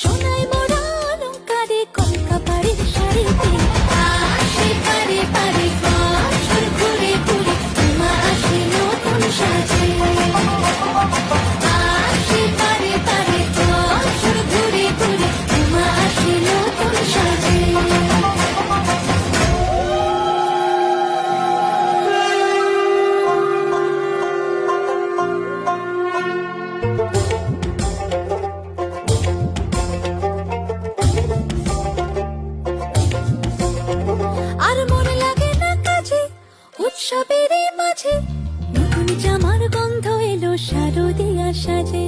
সোনায় মোড়া অলংকারে কলকা পাড়ের শাড়িতে আসে পারে পারে বছর ঘুরে ঘুরে মা আসে নতুন সাজে আসে পারে পারে বছর ঘুরে ঘুরে মা আসে নতুন সাজে আর মন লাগে না কাজে উৎসবের মাঝে নতুন জামার গন্ধ এলো শারদিয়া সাজে